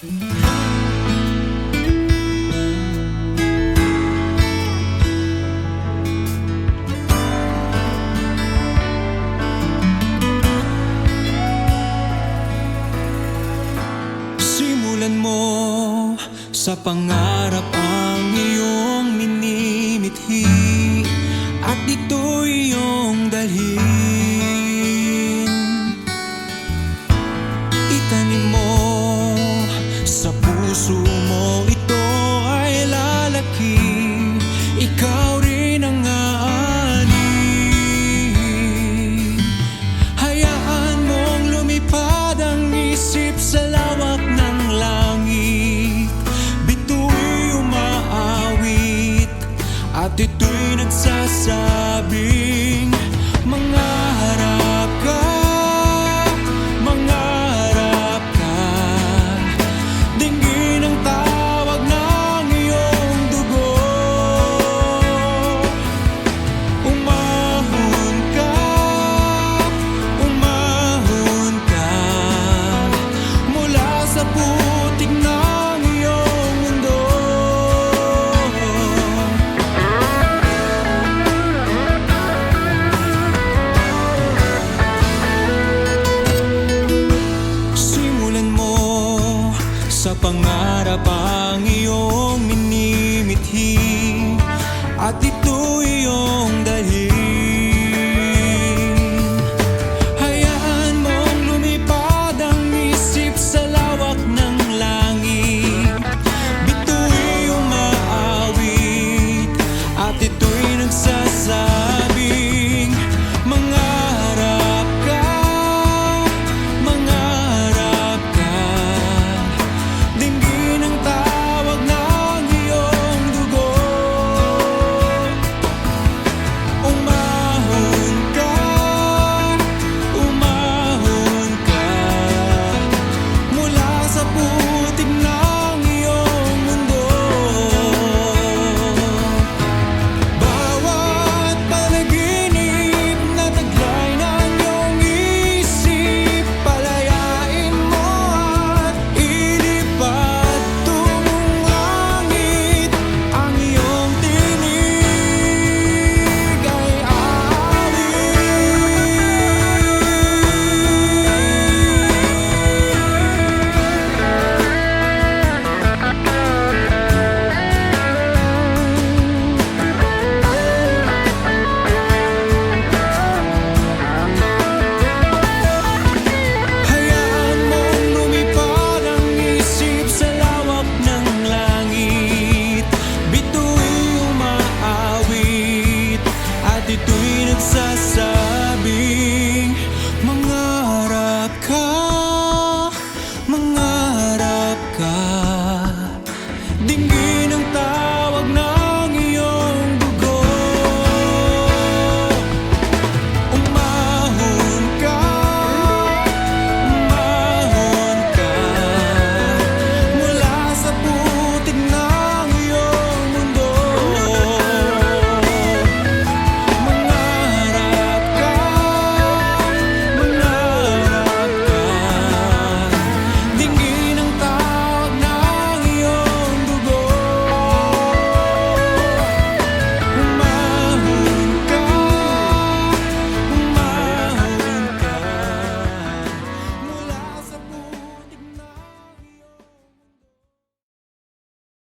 Simulan mo sa pangarap ang iyong minimithi, at ito'y iyong dalhin. Itanim mo sa puso mo, ito ay lalaki, ikaw rin ang aani. Hayaan mong lumipad ang isip sa lawak ng langit, bitu'y umaawit at ito'y nagsasabing mangarap ka, mangarap ka. Dinggin ang tawag ng iyong dugo, umahon ka, umahon ka mula sa putik ng iyong mundo. Simulan mo sa pangarap ang iyong minimithi, at ito'y iyong dalhin. Hayaan mong lumipad ang isip sa lawak ng langit, bitu'y umaawit at ito'y nagsasabing mangarap ka, mangarap ka. Dinggin ang tawag ng iyong dugo, umahon ka, umahon ka mula sa putik ng iyong mundo. Bawat panaginip na taglay ng iyong isip, palayain mo at ilipad tungong langit. Ang iyong tinig ay hayaan mong lumipad ang isip sa lawak ng langit, bitu'y umaawit at ito'y nagsasabing mangarap ka,